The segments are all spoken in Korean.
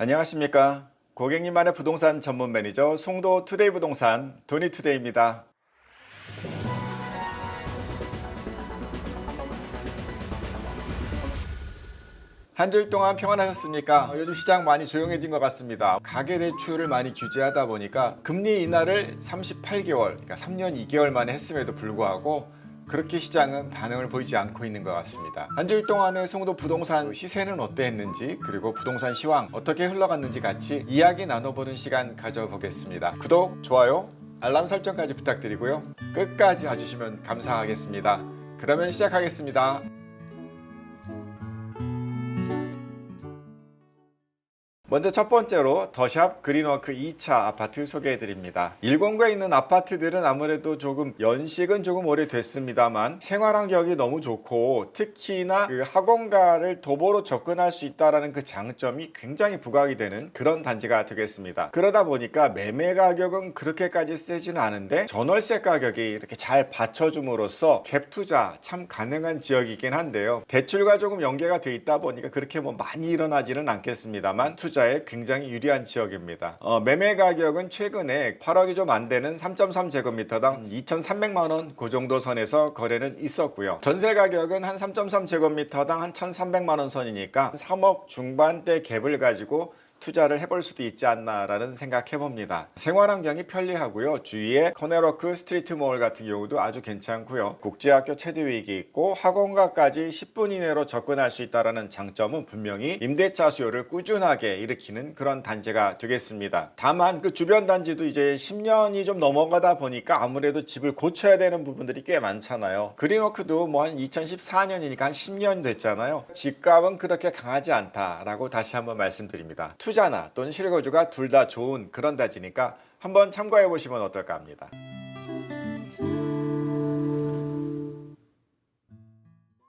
안녕하십니까. 고객님만의 부동산 전문 매니저 송도 투데이 부동산 도니투데이입니다. 한 주일 동안 평안하셨습니까? 요즘 시장 많이 조용해진 것 같습니다. 가계대출을 많이 규제하다 보니까 금리 인하를 38개월, 그러니까 3년 2개월 만에 했음에도 불구하고 그렇게 시장은 반응을 보이지 않고 있는 것 같습니다. 한 주일 동안의 송도 부동산 시세는 어땠는지, 그리고 부동산 시황 어떻게 흘러갔는지 같이 이야기 나눠보는 시간 가져보겠습니다. 구독, 좋아요, 알람 설정까지 부탁드리고요. 끝까지 봐주시면 감사하겠습니다. 그러면 시작하겠습니다. 먼저 첫 번째로 더샵 그린워크 2차 아파트 소개해드립니다. 1공구에 있는 아파트들은 아무래도 조금 연식은 조금 오래됐습니다만 생활환경이 너무 좋고 특히나 그 학원가를 도보로 접근할 수 있다는 그 장점이 굉장히 부각이 되는 그런 단지가 되겠습니다. 그러다 보니까 매매 가격은 그렇게까지 세지는 않은데 전월세 가격이 이렇게 잘 받쳐줌으로써 갭 투자 참 가능한 지역이긴 한데요. 대출과 조금 연계가 돼 있다 보니까 그렇게 뭐 많이 일어나지는 않겠습니다만 투자에 굉장히 유리한 지역입니다. 매매 가격은 최근에 8억이 좀 안 되는 3.3제곱미터당 2,300만원 그 정도 선에서 거래는 있었고요. 전세 가격은 한 3.3제곱미터당 한 1,300만원 선이니까 3억 중반대 갭을 가지고 투자를 해볼 수도 있지 않나라는 생각해봅니다. 생활환경이 편리하고요. 주위에 커네워크 스트리트몰 같은 경우도 아주 괜찮고요. 국제학교 체대위기 있고 학원가까지 10분 이내로 접근할 수 있다는 장점은 분명히 임대차 수요를 꾸준하게 일으키는 그런 단지가 되겠습니다. 다만 그 주변 단지도 이제 10년이 좀 넘어가다 보니까 아무래도 집을 고쳐야 되는 부분들이 꽤 많잖아요. 그린워크도 뭐 한 2014년이니까 한 10년 됐잖아요. 집값은 그렇게 강하지 않다라고 다시 한번 말씀드립니다. 투자나 또는 실거주가 둘 다 좋은 그런 단지니까 한번 참고해 보시면 어떨까 합니다.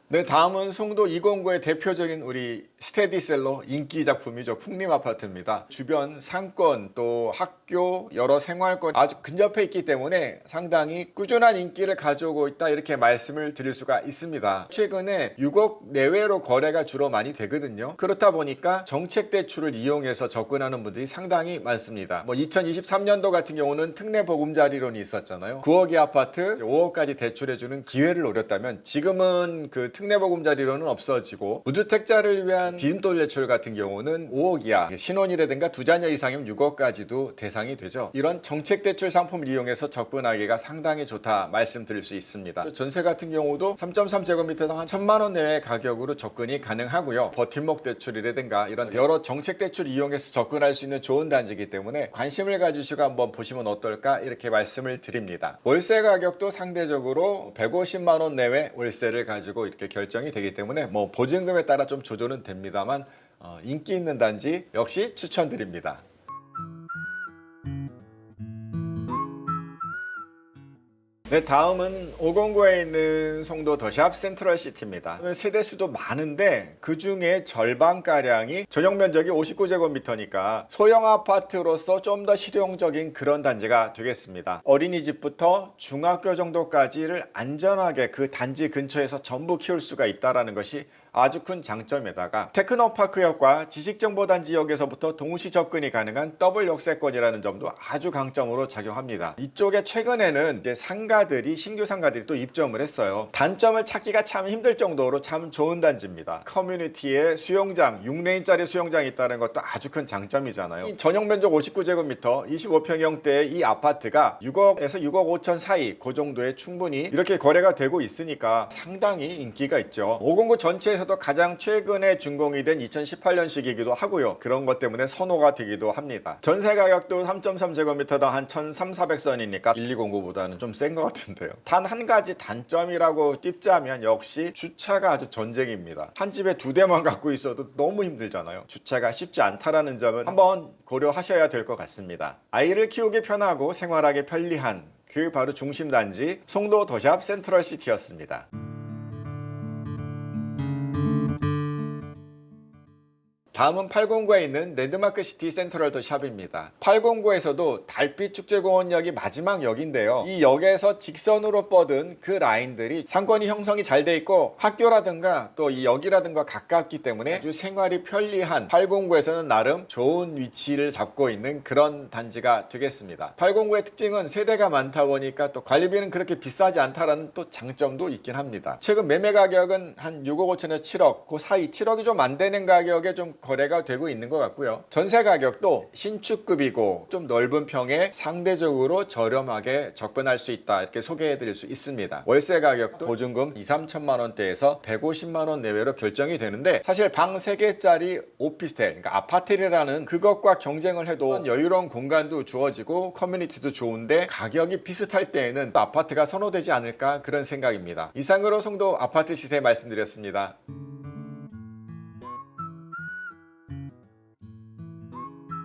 네, 다음은 송도 2공구의 대표적인 우리 스테디셀러 인기 작품이죠. 풍림아파트입니다. 주변 상권 또 학교 여러 생활권 아주 근접해 있기 때문에 상당히 꾸준한 인기를 가져오고 있다 이렇게 말씀을 드릴 수가 있습니다. 최근에 6억 내외로 거래가 주로 많이 되거든요. 그렇다 보니까 정책 대출을 이용해서 접근하는 분들이 상당히 많습니다. 뭐 2023년도 같은 경우는 특례 보금자리론이 있었잖아요. 9억의 아파트 5억까지 대출해주는 기회를 노렸다면 지금은 그 특례보금자리론은 없어지고 무주택자를 위한 디딤돌 대출 같은 경우는 5억 이하, 신혼이라든가 두 자녀 이상이면 6억까지도 대상이 되죠. 이런 정책 대출 상품을 이용해서 접근하기가 상당히 좋다 말씀드릴 수 있습니다. 전세 같은 경우도 3.3제곱미터당 한 1,000만 원 내외 가격으로 접근이 가능하고요. 버팀목 대출이라든가 이런 여러 정책 대출 이용해서 접근할 수 있는 좋은 단지이기 때문에 관심을 가지시고 한번 보시면 어떨까 이렇게 말씀을 드립니다. 월세 가격도 상대적으로 150만 원 내외 월세를 가지고 이렇게 결정이 되기 때문에 뭐 보증금에 따라 좀 조절은 됩니다만 인기 있는 단지 역시 추천드립니다. 네, 다음은 5공구에 있는 송도 더샵 센트럴시티입니다. 세대수도 많은데 그 중에 절반가량이 전용 면적이 59제곱미터니까 소형 아파트로서 좀 더 실용적인 그런 단지가 되겠습니다. 어린이집부터 중학교 정도까지를 안전하게 그 단지 근처에서 전부 키울 수가 있다는 것이 아주 큰 장점에다가 테크노파크역과 지식정보단지역에서부터 동시 접근이 가능한 더블 역세권이라는 점도 아주 강점으로 작용합니다. 이쪽에 최근에는 이제 상가들이 신규 상가들이 또 입점을 했어요. 단점을 찾기가 참 힘들 정도로 참 좋은 단지입니다. 커뮤니티에 수영장 6레인짜리 수영장이 있다는 것도 아주 큰 장점이잖아요. 이 전용 면적 59제곱미터 25평형대의 이 아파트가 6억에서 6억 5천 사이 그 정도에 충분히 이렇게 거래가 되고 있으니까 상당히 인기가 있죠. 5공구 전체에서 도 가장 최근에 준공이 된 2018년식이기도 하고요. 그런 것 때문에 선호가 되기도 합니다. 전세 가격도 3.3제곱미터당 한 1,300선이니까 12공구보다는 좀 센 것 같은데요. 단 한 가지 단점이라고 찝자면 역시 주차가 아주 전쟁입니다. 한 집에 두 대만 갖고 있어도 너무 힘들잖아요. 주차가 쉽지 않다라는 점은 한번 고려하셔야 될 것 같습니다. 아이를 키우기 편하고 생활하기 편리한 그 바로 중심단지 송도 더샵 센트럴시티였습니다. 다음은 809에 있는 랜드마크 시티 센트럴 더 샵입니다. 809에서도 달빛 축제공원역이 마지막 역인데요. 이 역에서 직선으로 뻗은 그 라인들이 상권이 형성이 잘 돼 있고 학교라든가 또 이 역이라든가 가깝기 때문에 아주 생활이 편리한 809에서는 나름 좋은 위치를 잡고 있는 그런 단지가 되겠습니다. 809의 특징은 세대가 많다 보니까 또 관리비는 그렇게 비싸지 않다라는 또 장점도 있긴 합니다. 최근 매매 가격은 한 6억 5천에서 7억 그 사이 7억이 좀 안 되는 가격에 좀 거래가 되고 있는 것 같고요. 전세 가격도 신축급이고 좀 넓은 평에 상대적으로 저렴하게 접근할 수 있다 이렇게 소개해 드릴 수 있습니다. 월세 가격도 보증금 2, 3천만 원대에서 150만 원 내외로 결정이 되는데 사실 방 3개짜리 오피스텔 그러니까 아파트라는 그것과 경쟁을 해도 여유로운 공간도 주어지고 커뮤니티도 좋은데 가격이 비슷할 때에는 또 아파트가 선호되지 않을까 그런 생각입니다. 이상으로 송도 아파트 시세 말씀드렸습니다.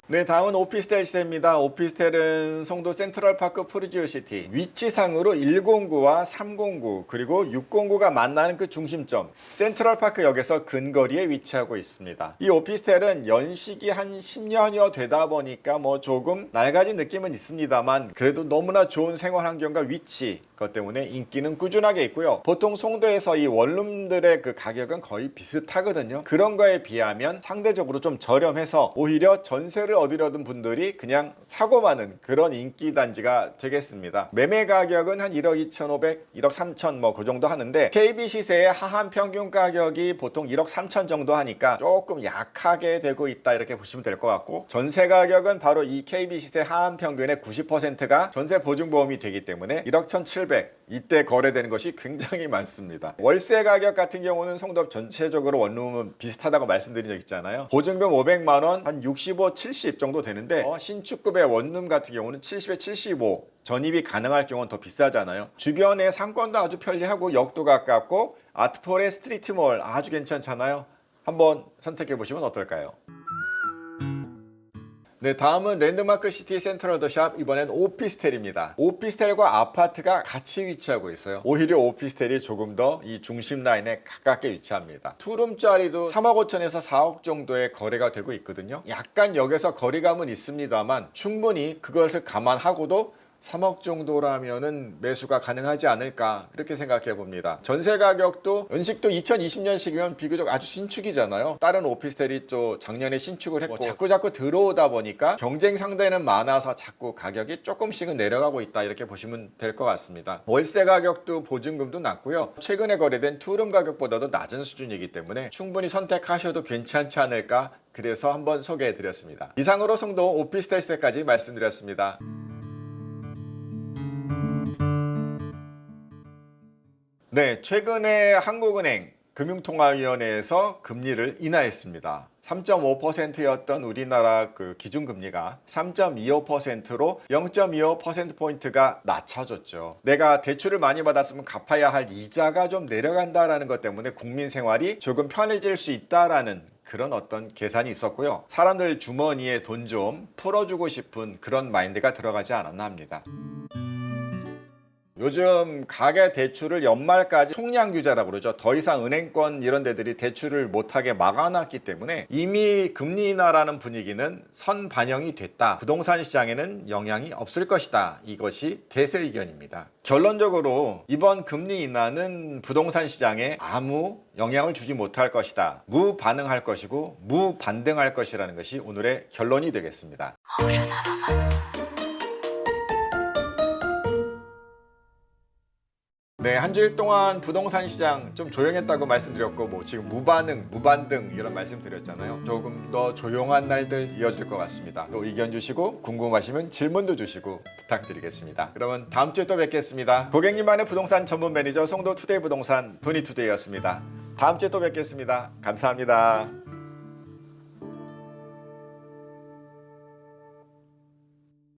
네, 다음은 오피스텔 시세입니다. 오피스텔은 송도 센트럴파크 프루지오시티 위치상으로 109와 309 그리고 609가 만나는 그 중심점 센트럴파크역에서 근거리에 위치하고 있습니다. 이 오피스텔은 연식이 한 10년여 되다 보니까 뭐 조금 낡아진 느낌은 있습니다만 그래도 너무나 좋은 생활 환경과 위치 그것 때문에 인기는 꾸준하게 있고요. 보통 송도에서 이 원룸들의 그 가격은 거의 비슷하거든요. 그런 거에 비하면 상대적으로 좀 저렴해서 오히려 전세를 얻으려던 분들이 그냥 사고 많은 그런 인기 단지가 되겠습니다. 매매 가격은 한 1억 2,500, 1억 3천 뭐 그 정도 하는데 KB 시세의 하한 평균 가격이 보통 1억 3천 정도 하니까 조금 약하게 되고 있다 이렇게 보시면 될 것 같고 전세 가격은 바로 이 KB 시세 하한 평균의 90%가 전세 보증보험이 되기 때문에 1억 1,700 이때 거래되는 것이 굉장히 많습니다. 월세 가격 같은 경우는 송도 전체적으로 원룸은 비슷하다고 말씀드린 적 있잖아요. 보증금 500만 원 한 65, 70 정도 되는데 신축급의 원룸 같은 경우는 70에 75 전입이 가능할 경우는 더 비싸잖아요. 주변에 상권도 아주 편리하고 역도 가깝고 아트폴의 스트리트몰 아주 괜찮잖아요. 한번 선택해 보시면 어떨까요? 네, 다음은 랜드마크 시티 센트럴 더 샵 이번엔 오피스텔입니다. 오피스텔과 아파트가 같이 위치하고 있어요. 오히려 오피스텔이 조금 더 이 중심 라인에 가깝게 위치합니다. 투룸짜리도 3억 5천에서 4억 정도의 거래가 되고 있거든요. 약간 역에서 거리감은 있습니다만 충분히 그것을 감안하고도 3억 정도라면은 매수가 가능하지 않을까 그렇게 생각해 봅니다. 전세 가격도 연식도 2020년식이면 비교적 아주 신축이잖아요. 다른 오피스텔이 또 작년에 신축을 했고 자꾸 들어오다 보니까 경쟁 상대는 많아서 자꾸 가격이 조금씩은 내려가고 있다 이렇게 보시면 될 것 같습니다. 월세 가격도 보증금도 낮고요. 최근에 거래된 투룸 가격보다도 낮은 수준이기 때문에 충분히 선택하셔도 괜찮지 않을까 그래서 한번 소개해 드렸습니다. 이상으로 송도 오피스텔 시세까지 말씀드렸습니다. 네, 최근에 한국은행 금융통화위원회에서 금리를 인하했습니다. 3.5%였던 우리나라 그 기준금리가 3.25%로 0.25%포인트가 낮춰졌죠. 내가 대출을 많이 받았으면 갚아야 할 이자가 좀 내려간다라는 것 때문에 국민 생활이 조금 편해질 수 있다라는 그런 어떤 계산이 있었고요. 사람들 주머니에 돈 좀 풀어주고 싶은 그런 마인드가 들어가지 않았나 합니다. 요즘 가계 대출을 연말까지 총량 규제라고 그러죠. 더 이상 은행권 이런 데들이 대출을 못하게 막아놨기 때문에 이미 금리 인하라는 분위기는 선 반영이 됐다. 부동산 시장에는 영향이 없을 것이다. 이것이 대세 의견입니다. 결론적으로 이번 금리 인하는 부동산 시장에 아무 영향을 주지 못할 것이다. 무반응할 것이고 무반등할 것이라는 것이 오늘의 결론이 되겠습니다. 네, 한 주일 동안 부동산 시장 좀 조용했다고 말씀드렸고 뭐 지금 무반응, 무반등 이런 말씀드렸잖아요. 조금 더 조용한 날들 이어질 것 같습니다. 또 의견 주시고 궁금하시면 질문도 주시고 부탁드리겠습니다. 그러면 다음 주에 또 뵙겠습니다. 고객님만의 부동산 전문 매니저 송도 투데이 부동산 도니투데이였습니다. 다음 주에 또 뵙겠습니다. 감사합니다.